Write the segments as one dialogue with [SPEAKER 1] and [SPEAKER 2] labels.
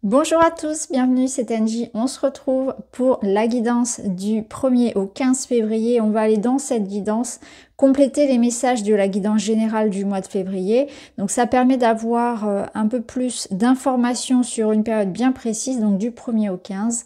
[SPEAKER 1] Bonjour à tous, bienvenue, c'est Angie. On se retrouve pour la guidance du 1er au 15 février. On va aller dans cette guidance compléter les messages de la guidance générale du mois de février. Donc ça permet d'avoir un peu plus d'informations sur une période bien précise, donc du 1er au 15.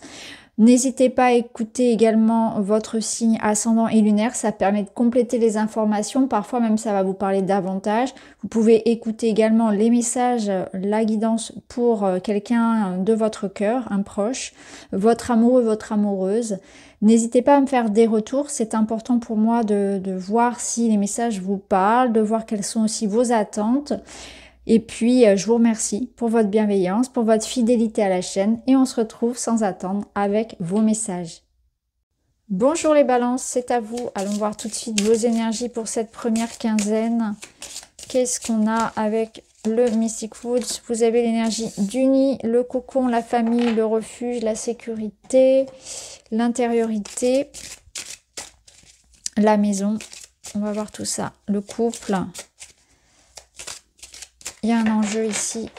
[SPEAKER 1] N'hésitez pas à écouter également votre signe ascendant et lunaire, ça permet de compléter les informations, parfois même ça va vous parler davantage. Vous pouvez écouter également les messages, la guidance pour quelqu'un de votre cœur, un proche, votre amoureux, votre amoureuse. N'hésitez pas à me faire des retours, c'est important pour moi de voir si les messages vous parlent, de voir quelles sont aussi vos attentes. Et puis, je vous remercie pour votre bienveillance, pour votre fidélité à la chaîne et on se retrouve sans attendre avec vos messages. Bonjour les balances, c'est à vous. Allons voir tout de suite vos énergies pour cette première quinzaine. Qu'est-ce qu'on a avec le Mystic Woods? Vous avez l'énergie du nid, le cocon, la famille, le refuge, la sécurité, l'intériorité, la maison. On va voir tout ça. Le couple. Il y a un enjeu ici,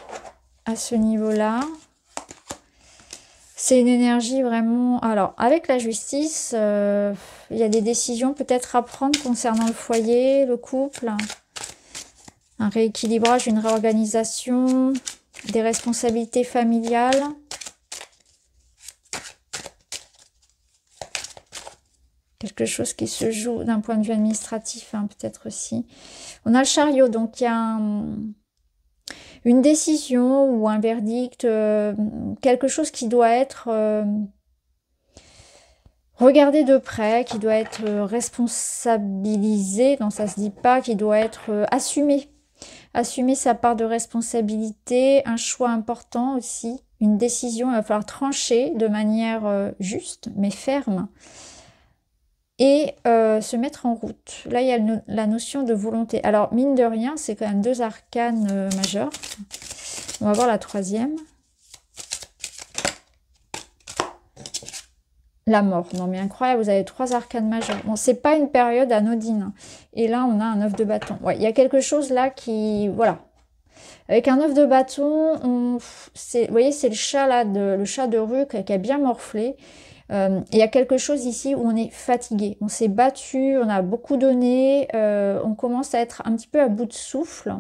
[SPEAKER 1] à ce niveau-là. C'est une énergie vraiment... Alors, avec la justice, il y a des décisions peut-être à prendre concernant le foyer, le couple. Un rééquilibrage, une réorganisation, des responsabilités familiales. Quelque chose qui se joue d'un point de vue administratif, hein, peut-être aussi. On a le chariot, donc il y a une décision ou un verdict, quelque chose qui doit être regardé de près, qui doit être responsabilisé, non ça se dit pas, qui doit être assumé. Assumer sa part de responsabilité, un choix important aussi, une décision, il va falloir trancher de manière juste mais ferme. Et se mettre en route. Là, il y a la notion de volonté. Alors, mine de rien, c'est quand même deux arcanes majeurs. On va voir la troisième. La mort. Non, mais incroyable, vous avez trois arcanes majeurs. Bon, c'est pas une période anodine. Et là, on a un œuf de bâton. Ouais, il y a quelque chose là qui... Voilà. Avec un œuf de bâton, vous voyez, c'est le chat là, le chat de rue qui a bien morflé. Il y a quelque chose ici où on est fatigué, on s'est battu, on a beaucoup donné, on commence à être un petit peu à bout de souffle.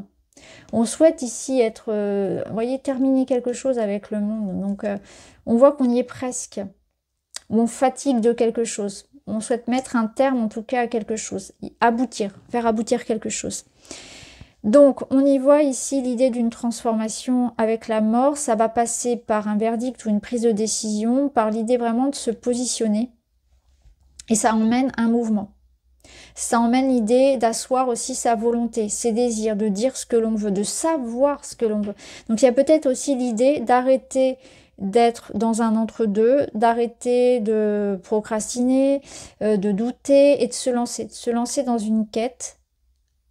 [SPEAKER 1] On souhaite ici être, vous voyez, terminer quelque chose avec le monde. Donc, on voit qu'on y est presque. On fatigue de quelque chose. On souhaite mettre un terme, en tout cas, à quelque chose. Aboutir, faire aboutir quelque chose. Donc, on y voit ici l'idée d'une transformation avec la mort. Ça va passer par un verdict ou une prise de décision, par l'idée vraiment de se positionner. Et ça emmène un mouvement. Ça emmène l'idée d'asseoir aussi sa volonté, ses désirs, de dire ce que l'on veut, de savoir ce que l'on veut. Donc, il y a peut-être aussi l'idée d'arrêter d'être dans un entre-deux, d'arrêter de procrastiner, de douter et de se lancer dans une quête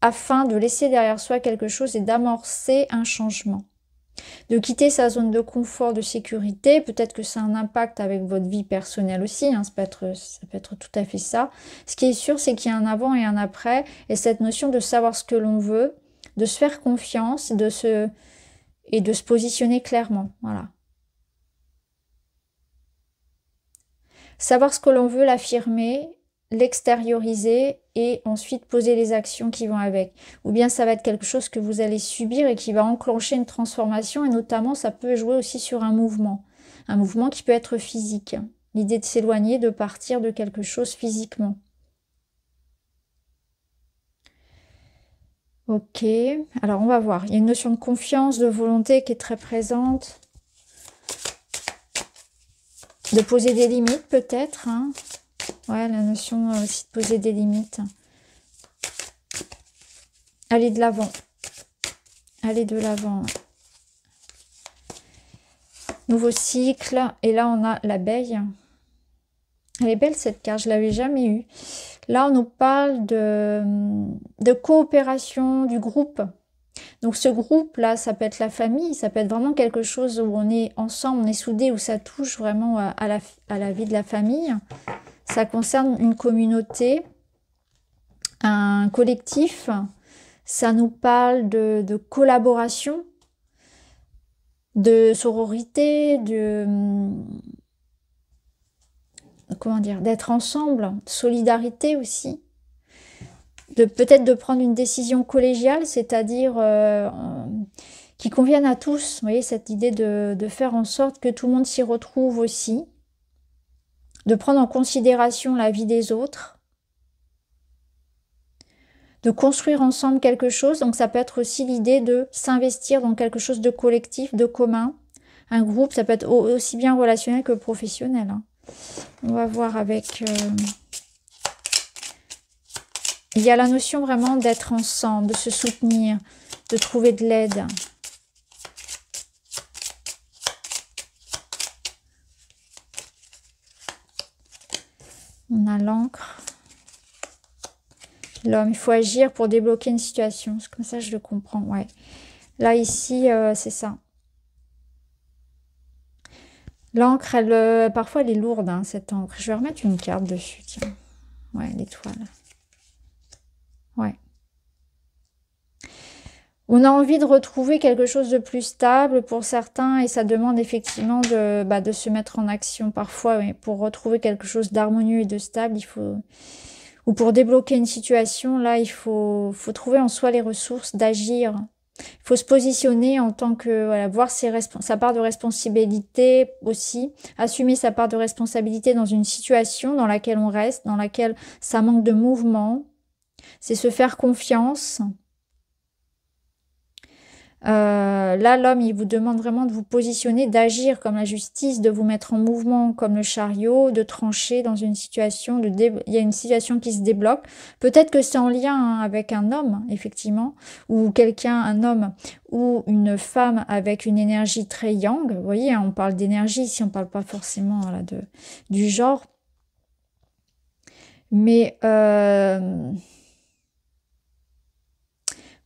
[SPEAKER 1] afin de laisser derrière soi quelque chose et d'amorcer un changement. De quitter sa zone de confort, de sécurité, peut-être que ça a un impact avec votre vie personnelle aussi, hein, ça peut être tout à fait ça. Ce qui est sûr, c'est qu'il y a un avant et un après, et cette notion de savoir ce que l'on veut, de se faire confiance, et de se positionner clairement, voilà. Savoir ce que l'on veut, l'affirmer, l'extérioriser et ensuite poser les actions qui vont avec. Ou bien ça va être quelque chose que vous allez subir et qui va enclencher une transformation, et notamment ça peut jouer aussi sur un mouvement qui peut être physique. L'idée de s'éloigner, de partir de quelque chose physiquement. Ok, alors on va voir. Il y a une notion de confiance, de volonté qui est très présente. De poser des limites peut-être, hein. Ouais, la notion aussi de poser des limites. Aller de l'avant. Aller de l'avant. Nouveau cycle. Et là, on a l'abeille. Elle est belle cette carte, je ne l'avais jamais eue. Là, on nous parle de coopération du groupe. Donc ce groupe-là, ça peut être la famille, ça peut être vraiment quelque chose où on est ensemble, on est soudés, où ça touche vraiment à la vie de la famille. Ça concerne une communauté, un collectif. Ça nous parle de collaboration. de sororité, comment dire, d'être ensemble, de solidarité aussi, de peut-être de prendre une décision collégiale, c'est-à-dire qui convienne à tous. Vous voyez, cette idée de faire en sorte que tout le monde s'y retrouve aussi, de prendre en considération la vie des autres, de construire ensemble quelque chose. Donc ça peut être aussi l'idée de s'investir dans quelque chose de collectif, de commun. Un groupe, ça peut être aussi bien relationnel que professionnel. Hein. On va voir avec... Il y a la notion vraiment d'être ensemble, de se soutenir, de trouver de l'aide. On a l'encre. L'homme, il faut agir pour débloquer une situation. C'est comme ça je le comprends, ouais. Là, ici, c'est ça. L'encre, elle, parfois, elle est lourde, hein, cette encre. Je vais remettre une carte dessus, tiens. Ouais, l'étoile. Ouais. On a envie de retrouver quelque chose de plus stable pour certains et ça demande effectivement de se mettre en action parfois. Oui. Pour retrouver quelque chose d'harmonieux et de stable, il faut... Ou pour débloquer une situation, là, il faut trouver en soi les ressources d'agir. Il faut se positionner en tant que, voilà, voir sa part de responsabilité aussi, assumer sa part de responsabilité dans une situation dans laquelle on reste, dans laquelle ça manque de mouvement. C'est se faire confiance. Là, l'homme, il vous demande vraiment de vous positionner, d'agir comme la justice, de vous mettre en mouvement comme le chariot, de trancher dans une situation, il y a une situation qui se débloque. Peut-être que c'est en lien hein, avec un homme, effectivement, ou quelqu'un, un homme ou une femme avec une énergie très yang. Vous voyez, hein, on parle d'énergie ici, on parle pas forcément voilà, du genre. Mais...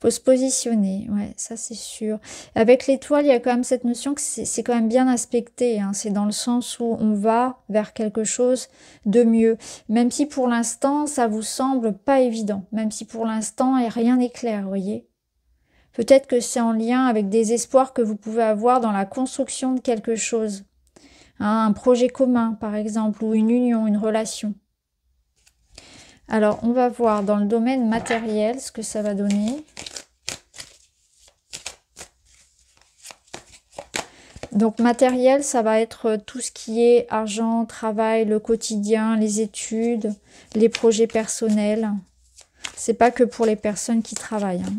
[SPEAKER 1] faut se positionner, ouais, ça c'est sûr. Avec l'étoile, il y a quand même cette notion que c'est quand même bien aspecté, hein, c'est dans le sens où on va vers quelque chose de mieux. Même si pour l'instant, ça vous semble pas évident, même si pour l'instant, rien n'est clair, vous voyez. Peut-être que c'est en lien avec des espoirs que vous pouvez avoir dans la construction de quelque chose. Hein, un projet commun, par exemple, ou une union, une relation. Alors, on va voir dans le domaine matériel ce que ça va donner. Donc, matériel, ça va être tout ce qui est argent, travail, le quotidien, les études, les projets personnels. C'est pas que pour les personnes qui travaillent. Hein.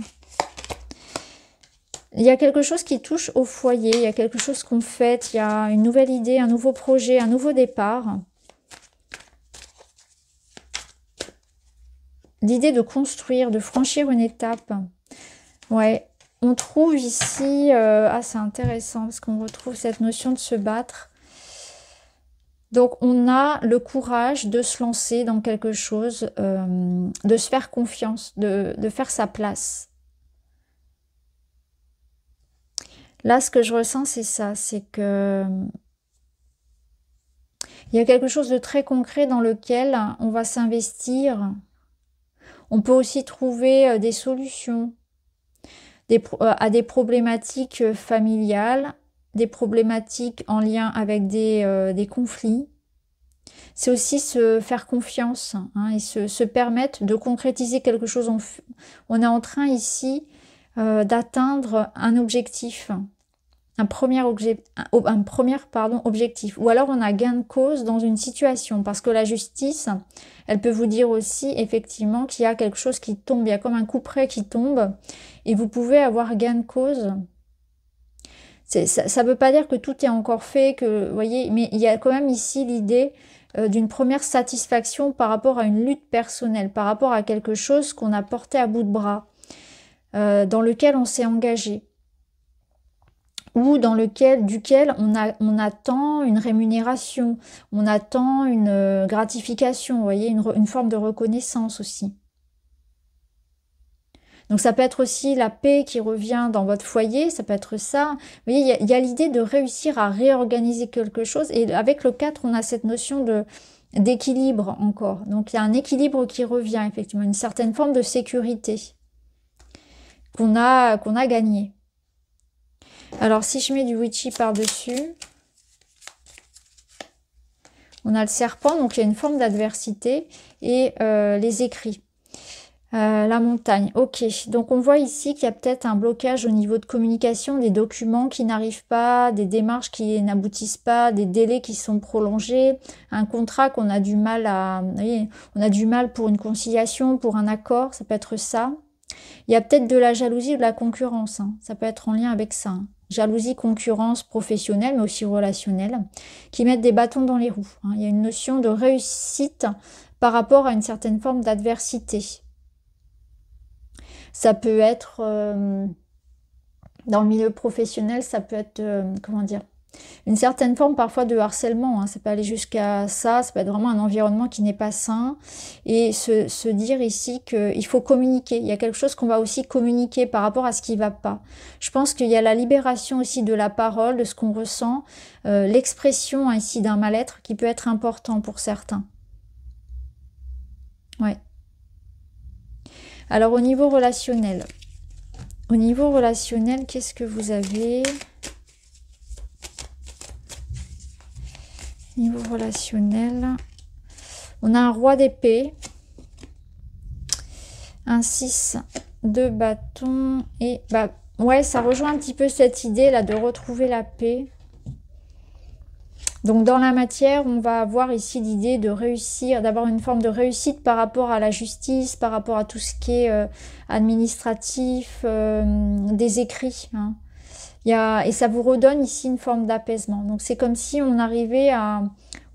[SPEAKER 1] Il y a quelque chose qui touche au foyer, il y a quelque chose qu'on fait, il y a une nouvelle idée, un nouveau projet, un nouveau départ. L'idée de construire, de franchir une étape. Ouais, on trouve ici... c'est intéressant parce qu'on retrouve cette notion de se battre. Donc, on a le courage de se lancer dans quelque chose, de se faire confiance, de faire sa place. Là, ce que je ressens, c'est ça, c'est que... Il y a quelque chose de très concret dans lequel on va s'investir. On peut aussi trouver des solutions à des problématiques familiales, des problématiques en lien avec des conflits. C'est aussi se faire confiance hein, et se permettre de concrétiser quelque chose. On est en train ici d'atteindre un objectif, un premier objectif. Ou alors on a gain de cause dans une situation parce que la justice, elle peut vous dire aussi effectivement qu'il y a quelque chose qui tombe, il y a comme un couperet qui tombe et vous pouvez avoir gain de cause. Ça ne veut pas dire que tout est encore fait, que, vous voyez, mais il y a quand même ici l'idée d'une première satisfaction par rapport à une lutte personnelle, par rapport à quelque chose qu'on a porté à bout de bras, dans lequel on s'est engagé. Ou duquel on attend une rémunération, on attend une gratification, vous voyez, une forme de reconnaissance aussi. Donc ça peut être aussi la paix qui revient dans votre foyer, ça peut être ça. Vous voyez, il y a l'idée de réussir à réorganiser quelque chose. Et avec le 4, on a cette notion d'équilibre encore. Donc il y a un équilibre qui revient, effectivement, une certaine forme de sécurité qu'on a gagné. Alors, si je mets du witchy par-dessus, on a le serpent, donc il y a une forme d'adversité, et les écrits. La montagne, ok. Donc on voit ici qu'il y a peut-être un blocage au niveau de communication, des documents qui n'arrivent pas, des démarches qui n'aboutissent pas, des délais qui sont prolongés, un contrat qu'on a du mal à... Vous voyez, on a du mal pour une conciliation, pour un accord, ça peut être ça. Il y a peut-être de la jalousie ou de la concurrence, hein. Ça peut être en lien avec ça, hein. Jalousie, concurrence professionnelle, mais aussi relationnelle, qui mettent des bâtons dans les roues, hein. Il y a une notion de réussite par rapport à une certaine forme d'adversité. Ça peut être, dans le milieu professionnel, ça peut être, comment dire, une certaine forme parfois de harcèlement, hein. Ça peut aller jusqu'à ça, ça peut être vraiment un environnement qui n'est pas sain. Et se dire ici qu'il faut communiquer. Il y a quelque chose qu'on va aussi communiquer par rapport à ce qui ne va pas. Je pense qu'il y a la libération aussi de la parole, de ce qu'on ressent, l'expression ici d'un mal-être qui peut être important pour certains. Ouais. Alors au niveau relationnel, qu'est-ce que vous avez? Niveau relationnel, on a un roi d'épée, un 6 de bâton et bah ouais, ça rejoint un petit peu cette idée là de retrouver la paix. Donc dans la matière, on va avoir ici l'idée de réussir, d'avoir une forme de réussite par rapport à la justice, par rapport à tout ce qui est administratif, des écrits, hein. Et ça vous redonne ici une forme d'apaisement. Donc c'est comme si on arrivait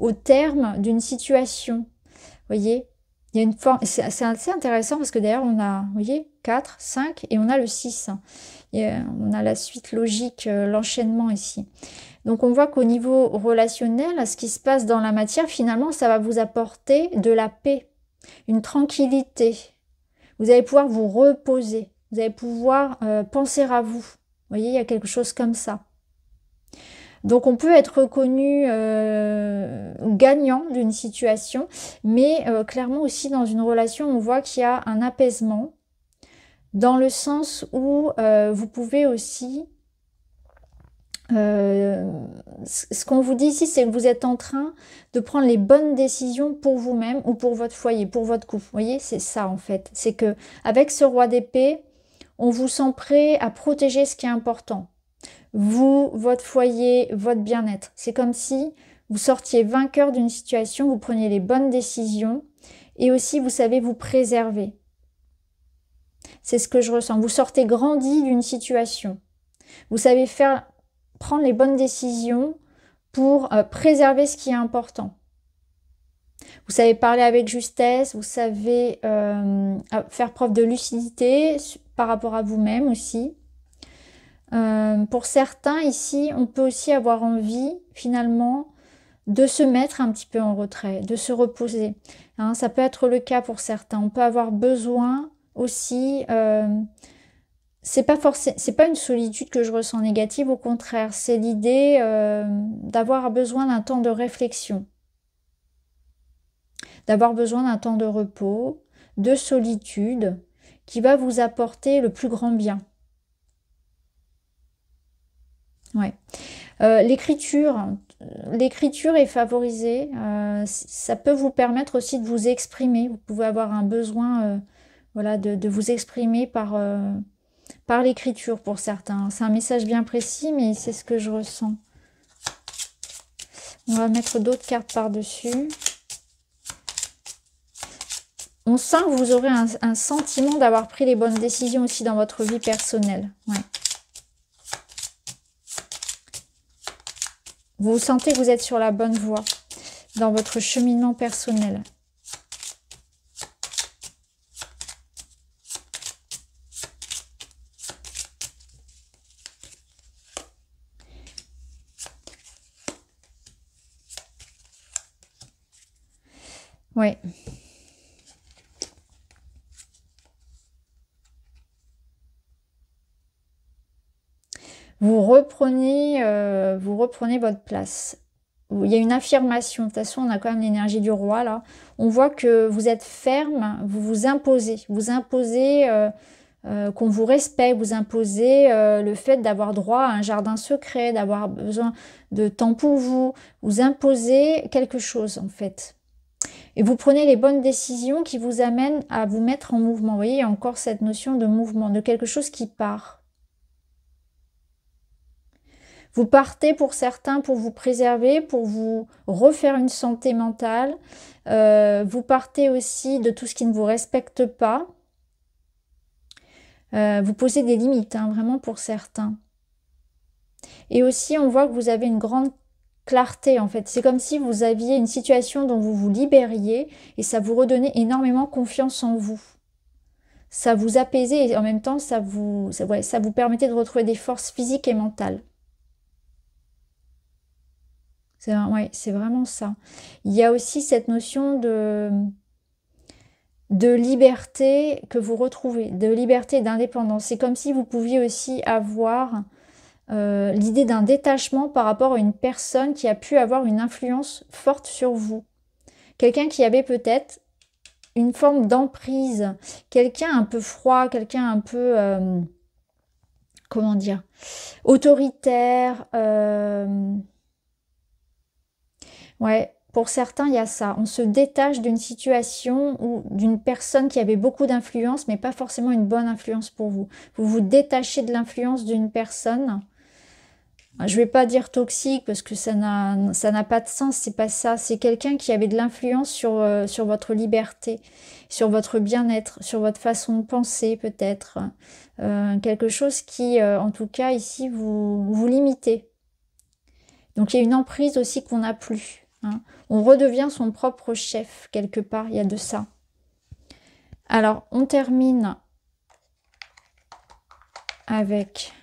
[SPEAKER 1] au terme d'une situation. Vous voyez, il y a une forme, c'est assez intéressant parce que d'ailleurs on a, vous voyez, 4, 5 et on a le 6. On a la suite logique, l'enchaînement ici. Donc on voit qu'au niveau relationnel, ce qui se passe dans la matière, finalement, ça va vous apporter de la paix, une tranquillité. Vous allez pouvoir vous reposer, vous allez pouvoir penser à vous. Vous voyez, il y a quelque chose comme ça. Donc on peut être reconnu gagnant d'une situation, mais clairement aussi dans une relation, on voit qu'il y a un apaisement, dans le sens où vous pouvez aussi... ce qu'on vous dit ici, c'est que vous êtes en train de prendre les bonnes décisions pour vous-même ou pour votre foyer, pour votre couple. Vous voyez, c'est ça en fait. C'est que avec ce roi d'épée, on vous sent prêt à protéger ce qui est important. Vous, votre foyer, votre bien-être. C'est comme si vous sortiez vainqueur d'une situation, vous preniez les bonnes décisions et aussi vous savez vous préserver. C'est ce que je ressens. Vous sortez grandi d'une situation. Vous savez prendre les bonnes décisions pour préserver ce qui est important. Vous savez parler avec justesse, vous savez faire preuve de lucidité par rapport à vous-même aussi. Pour certains ici, on peut aussi avoir envie finalement de se mettre un petit peu en retrait, de se reposer, hein. Ça peut être le cas pour certains. On peut avoir besoin aussi... c'est pas une solitude que je ressens négative, au contraire, c'est l'idée d'avoir besoin d'un temps de réflexion, d'avoir besoin d'un temps de repos, de solitude, qui va vous apporter le plus grand bien. Ouais. L'écriture est favorisée, ça peut vous permettre aussi de vous exprimer, vous pouvez avoir un besoin voilà, de vous exprimer par l'écriture pour certains. C'est un message bien précis, mais c'est ce que je ressens. On va mettre d'autres cartes par-dessus. On sent que vous aurez un sentiment d'avoir pris les bonnes décisions aussi dans votre vie personnelle. Ouais. Vous sentez que vous êtes sur la bonne voie dans votre cheminement personnel. Ouais. Vous reprenez votre place. Il y a une affirmation. De toute façon, on a quand même l'énergie du roi, là. On voit que vous êtes ferme, vous vous imposez. Vous imposez qu'on vous respecte, vous imposez le fait d'avoir droit à un jardin secret, d'avoir besoin de temps pour vous. Vous imposez quelque chose en fait. Et vous prenez les bonnes décisions qui vous amènent à vous mettre en mouvement. Vous voyez, il y a encore cette notion de mouvement, de quelque chose qui part. Vous partez pour certains pour vous préserver, pour vous refaire une santé mentale. Vous partez aussi de tout ce qui ne vous respecte pas. Vous posez des limites, hein, vraiment pour certains. Et aussi, on voit que vous avez une grande clarté, en fait. C'est comme si vous aviez une situation dont vous vous libériez et ça vous redonnait énormément confiance en vous. Ça vous apaisait et en même temps, ça vous permettait de retrouver des forces physiques et mentales. C'est vraiment ça. Il y a aussi cette notion de liberté que vous retrouvez, de liberté et d'indépendance. C'est comme si vous pouviez aussi avoir l'idée d'un détachement par rapport à une personne qui a pu avoir une influence forte sur vous. Quelqu'un qui avait peut-être une forme d'emprise, quelqu'un un peu froid, quelqu'un un peu, comment dire, autoritaire. Ouais, pour certains, il y a ça. On se détache d'une situation ou d'une personne qui avait beaucoup d'influence, mais pas forcément une bonne influence pour vous. Vous vous détachez de l'influence d'une personne. Je ne vais pas dire toxique parce que ça n'a pas de sens, c'est pas ça. C'est quelqu'un qui avait de l'influence sur votre liberté, sur votre bien-être, sur votre façon de penser peut-être. Quelque chose qui, en tout cas ici, vous limitez. Donc il y a une emprise aussi qu'on n'a plus. Hein. On redevient son propre chef, quelque part, il y a de ça. Alors, on termine avec...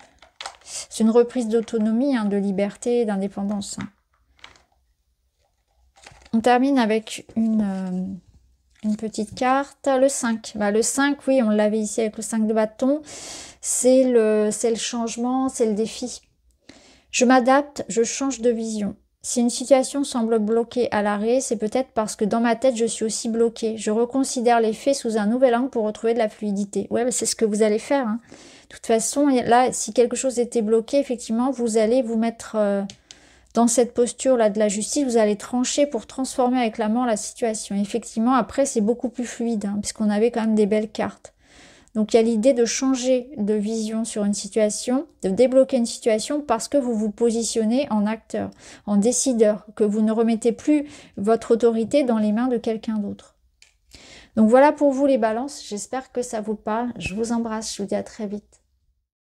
[SPEAKER 1] C'est une reprise d'autonomie, hein, de liberté, d'indépendance. Hein. On termine avec une petite carte, le 5. Bah, le 5, oui, on l'avait ici avec le 5 de bâton. C'est le changement, c'est le défi. Je m'adapte, je change de vision. Si une situation semble bloquée à l'arrêt, c'est peut-être parce que dans ma tête, je suis aussi bloquée. Je reconsidère les faits sous un nouvel angle pour retrouver de la fluidité. Ouais, c'est ce que vous allez faire. Hein. De toute façon, là, si quelque chose était bloqué, effectivement, vous allez vous mettre dans cette posture-là de la justice. Vous allez trancher pour transformer avec la mort la situation. Et effectivement, après, c'est beaucoup plus fluide, hein, puisqu'on avait quand même des belles cartes. Donc, il y a l'idée de changer de vision sur une situation, de débloquer une situation parce que vous vous positionnez en acteur, en décideur, que vous ne remettez plus votre autorité dans les mains de quelqu'un d'autre. Donc, voilà pour vous les balances. J'espère que ça vous parle. Je vous embrasse. Je vous dis à très vite.